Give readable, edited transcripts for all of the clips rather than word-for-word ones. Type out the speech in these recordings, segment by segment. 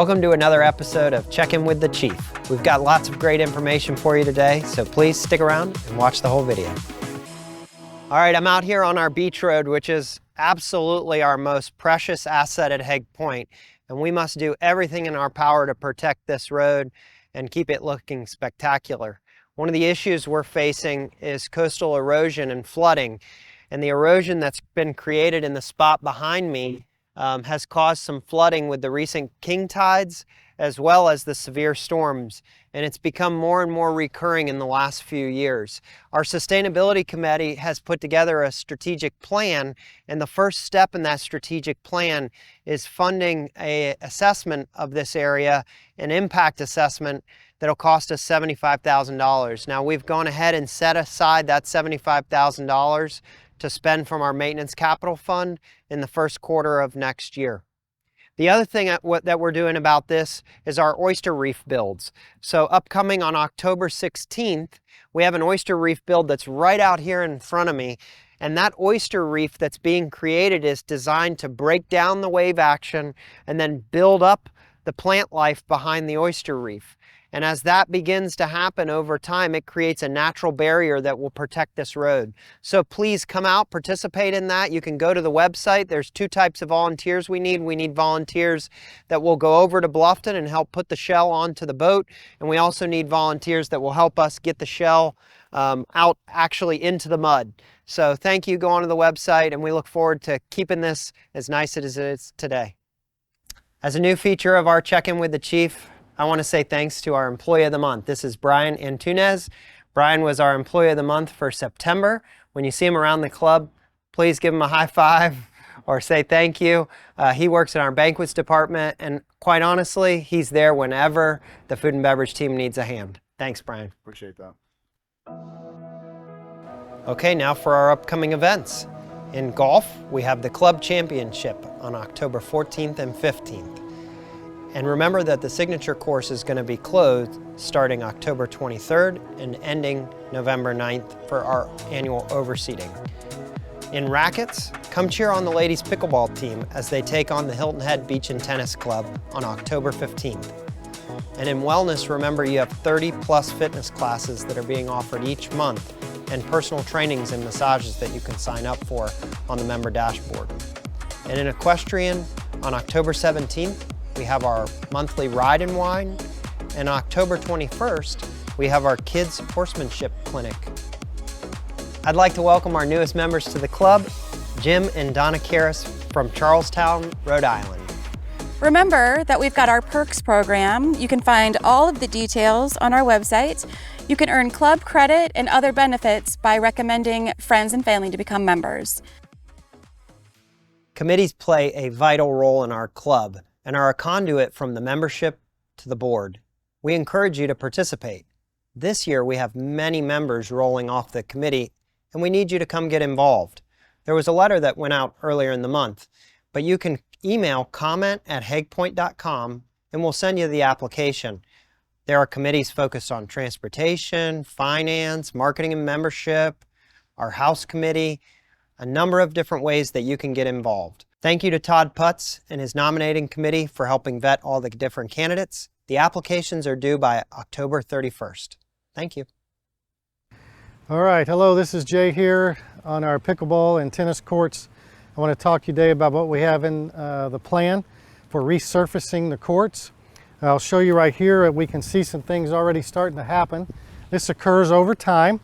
Welcome to another episode of Check In with the Chief. We've got lots of great information for you today, so please stick around and watch the whole video. All right, I'm out here on our beach road, which is absolutely our most precious asset at Hague Point, and we must do everything in our power to protect this road and keep it looking spectacular. One of the issues we're facing is coastal erosion and flooding, and the erosion that's been created in the spot behind me has caused some flooding with the recent king tides as well as the severe storms, and it's become more and more recurring in the last few years. Our sustainability committee has put together a strategic plan, and the first step in that strategic plan is funding an assessment of this area, an impact assessment that'll cost us $75,000. Now, we've gone ahead and set aside that $75,000 to spend from our maintenance capital fund in the first quarter of next year. The other thing that we're doing about this is our oyster reef builds. So upcoming on October 16th, we have an oyster reef build that's right out here in front of me. And that oyster reef that's being created is designed to break down the wave action and then build up the plant life behind the oyster reef. And as that begins to happen over time, it creates a natural barrier that will protect this road. So please come out, participate in that. You can go to the website. There's two types of volunteers we need. We need volunteers that will go over to Bluffton and help put the shell onto the boat. And we also need volunteers that will help us get the shell out actually into the mud. So thank you. Go on to the website, and we look forward to keeping this as nice as it is today. As a new feature of our Check-In with the Chief, I want to say thanks to our Employee of the Month. This is Brian Antunes. Brian was our Employee of the Month for September. When you see him around the club, please give him a high five or say thank you. He works in our banquets department, and quite honestly, he's there whenever the food and beverage team needs a hand. Thanks, Brian. Appreciate that. Okay, now for our upcoming events. In golf, we have the Club Championship on October 14th and 15th. And remember that the signature course is going to be closed starting October 23rd and ending November 9th for our annual overseeding. In rackets, come cheer on the ladies pickleball team as they take on the Hilton Head Beach and Tennis Club on October 15th. And in wellness, remember you have 30+ fitness classes that are being offered each month and personal trainings and massages that you can sign up for on the member dashboard. And in equestrian, on October 17th, we have our monthly Ride and Wine, and October 21st, we have our Kids Horsemanship Clinic. I'd like to welcome our newest members to the club, Jim and Donna Karras from Charlestown, Rhode Island. Remember that we've got our Perks program. You can find all of the details on our website. You can earn club credit and other benefits by recommending friends and family to become members. Committees play a vital role in our club and are a conduit from the membership to the board. We encourage you to participate. This year we have many members rolling off the committee, and we need you to come get involved. There was a letter that went out earlier in the month, but you can email comment@haguepoint.com and we'll send you the application. There are committees focused on transportation, finance, marketing and membership, our house committee, a number of different ways that you can get involved. Thank you to Todd Putz and his nominating committee for helping vet all the different candidates. The applications are due by October 31st. Thank you. All right, hello, this is Jay here on our pickleball and tennis courts. I want to talk to you today about what we have in the plan for resurfacing the courts. I'll show you right here. We can see some things already starting to happen. This occurs over time.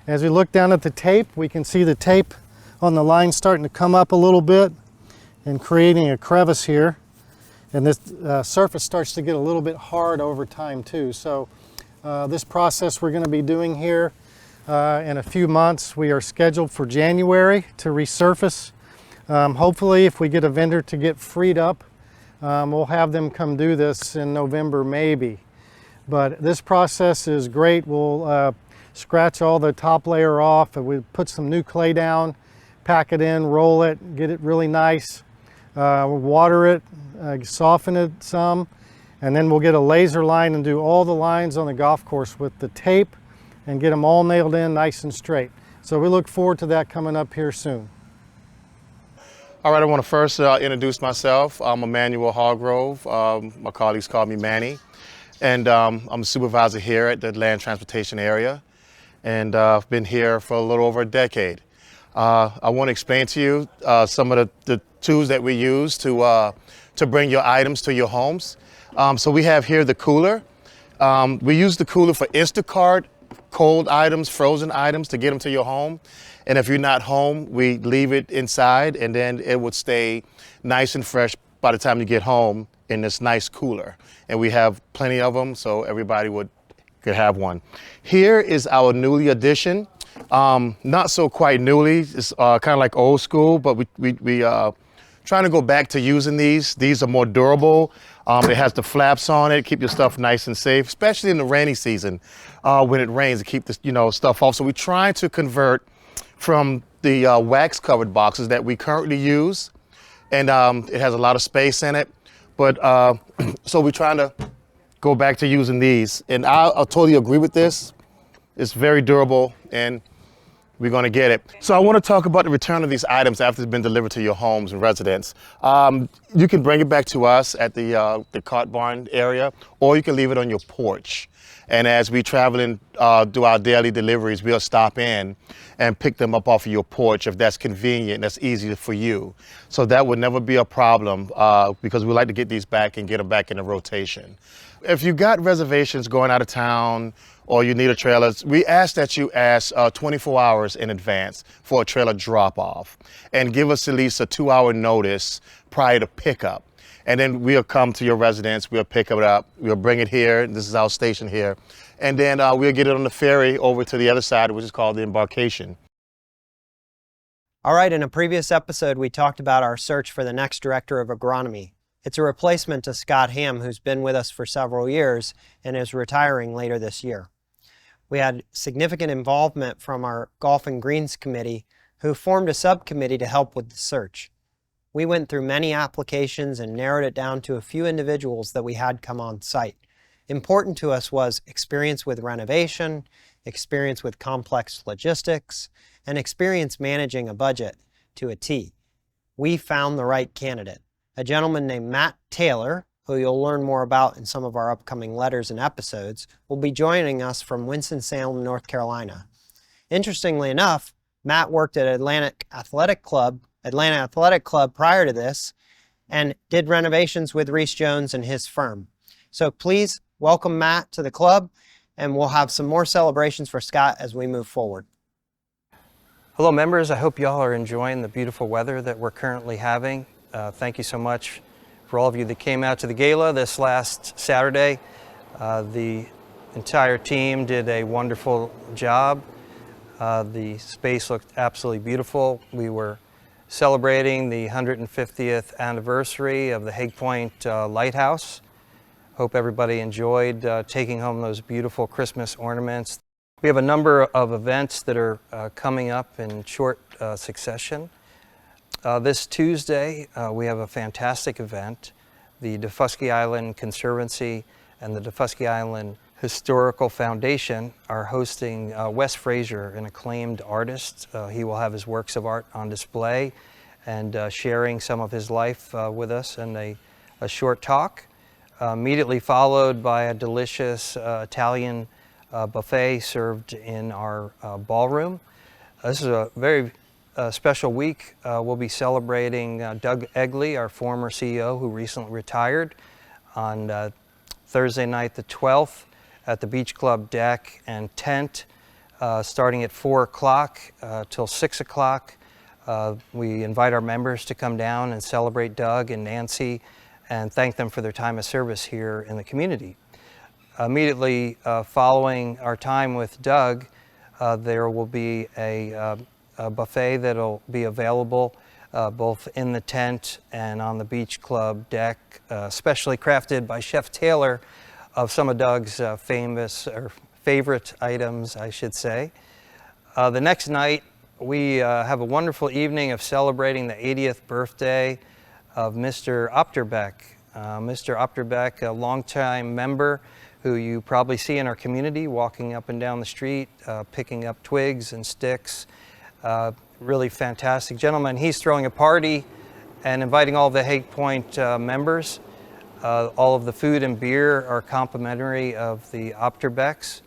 As we look down at the tape, we can see the tape on the line starting to come up a little bit and creating a crevice here. And this surface starts to get a little bit hard over time too. So this process we're going to be doing here in a few months. We are scheduled for January to resurface. Hopefully if we get a vendor to get freed up, we'll have them come do this in November maybe. But this process is great. We'll scratch all the top layer off, and we put some new clay down, pack it in, roll it, get it really nice, water it, soften it some, and then we'll get a laser line and do all the lines on the golf course with the tape and get them all nailed in nice and straight. So we look forward to that coming up here soon. All right, I want to first introduce myself. I'm Emmanuel Hargrove. My colleagues call me Manny. And I'm a supervisor here at the Land Transportation area. And I've been here for a little over a decade. I want to explain to you some of the tools that we use to bring your items to your homes. So we have here the cooler. We use the cooler for Instacart, cold items, frozen items to get them to your home. And if you're not home, we leave it inside and then it would stay nice and fresh by the time you get home in this nice cooler. And we have plenty of them, so everybody could have one. Here is our newly addition. Not so quite newly, it's kind of like old school, but we trying to go back to using these. These are more durable. It has the flaps on it, keep your stuff nice and safe, especially in the rainy season when it rains to keep the stuff off. So we're trying to convert from the wax covered boxes that we currently use, and it has a lot of space in it. But so we're trying to go back to using these, and I'll totally agree with this. It's very durable, and we're going to get it. So I want to talk about the return of these items after it's been delivered to your homes and residents. You can bring it back to us at the cart barn area, or you can leave it on your porch. And as we travel and do our daily deliveries, we'll stop in and pick them up off of your porch if that's convenient, that's easy for you. So that would never be a problem because we like to get these back and get them back in the rotation. If you got reservations going out of town or you need a trailer, we ask that you ask 24 hours in advance for a trailer drop-off and give us at least a 2-hour notice prior to pickup. And then we'll come to your residence, we'll pick it up, we'll bring it here, this is our station here, and then we'll get it on the ferry over to the other side, which is called the embarkation. All right, in a previous episode, we talked about our search for the next director of agronomy. It's a replacement to Scott Hamm, who's been with us for several years and is retiring later this year. We had significant involvement from our Golf and Greens Committee, who formed a subcommittee to help with the search. We went through many applications and narrowed it down to a few individuals that we had come on site. Important to us was experience with renovation, experience with complex logistics, and experience managing a budget to a T. We found the right candidate, a gentleman named Matt Taylor, who you'll learn more about in some of our upcoming letters and episodes, will be joining us from Winston-Salem, North Carolina. Interestingly enough, Matt worked at Atlanta Athletic Club prior to this and did renovations with Reese Jones and his firm. So please welcome Matt to the club, and we'll have some more celebrations for Scott as we move forward. Hello members, I hope y'all are enjoying the beautiful weather that we're currently having. Thank you so much for all of you that came out to the gala this last Saturday. The entire team did a wonderful job. The space looked absolutely beautiful. We were celebrating the 150th anniversary of the Hague Point Lighthouse. Hope everybody enjoyed taking home those beautiful Christmas ornaments. We have a number of events that are coming up in short succession. This Tuesday, we have a fantastic event. The Daufuskie Island Conservancy and the Daufuskie Island Historical Foundation are hosting Wes Frazier, an acclaimed artist. He will have his works of art on display and sharing some of his life with us in a short talk, immediately followed by a delicious Italian buffet served in our ballroom. This is a very special week. We'll be celebrating Doug Egley, our former CEO who recently retired, on Thursday night the 12th at the Beach Club deck and tent, starting at 4 o'clock till 6 o'clock. We invite our members to come down and celebrate Doug and Nancy and thank them for their time of service here in the community. Immediately following our time with Doug, there will be a buffet that'll be available both in the tent and on the Beach Club deck, specially crafted by Chef Taylor of some of Doug's famous or favorite items, I should say. The next night, we have a wonderful evening of celebrating the 80th birthday of Mr. Opterbeck. Mr. Opterbeck, a longtime member who you probably see in our community walking up and down the street, picking up twigs and sticks. Really fantastic gentleman. He's throwing a party and inviting all of the Hague Point members. All of the food and beer are complimentary of the Opterbecks.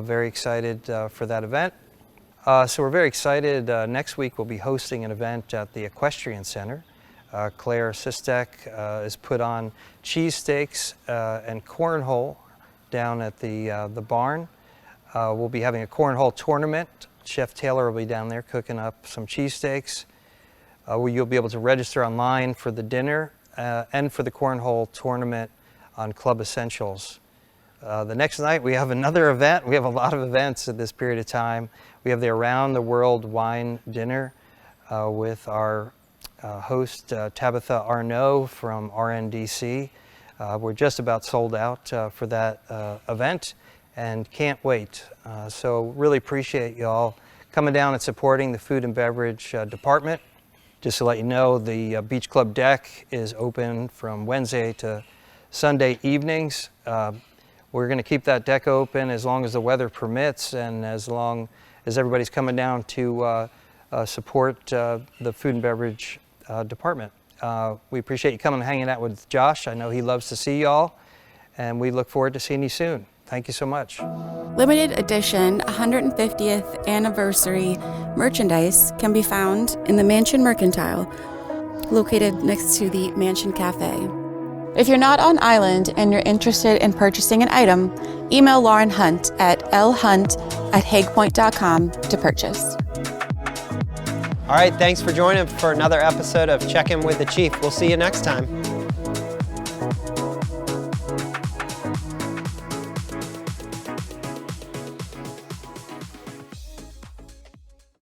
Very excited for that event. So we're very excited. Next week we'll be hosting an event at the Equestrian Center. Claire Sistek has put on cheesesteaks and cornhole down at the barn. We'll be having a cornhole tournament. Chef Taylor will be down there cooking up some cheesesteaks. You'll be able to register online for the dinner and for the cornhole tournament on Club Essentials. The next night we have another event. We have a lot of events at this period of time. We have the Around the World Wine Dinner with our host Tabitha Arnaud from RNDC. We're just about sold out for that event and can't wait. So really appreciate y'all coming down and supporting the food and beverage department. Just to let you know, the Beach Club deck is open from Wednesday to Sunday evenings. We're going to keep that deck open as long as the weather permits and as long as everybody's coming down to support the food and beverage department. We appreciate you coming and hanging out with Josh. I know he loves to see y'all, and we look forward to seeing you soon. Thank you so much. Limited edition 150th anniversary merchandise can be found in the Mansion Mercantile, located next to the Mansion Cafe. If you're not on island and you're interested in purchasing an item, email Lauren Hunt at lhunt@haguepoint.com to purchase. All right, thanks for joining for another episode of Check In with the Chief. We'll see you next time.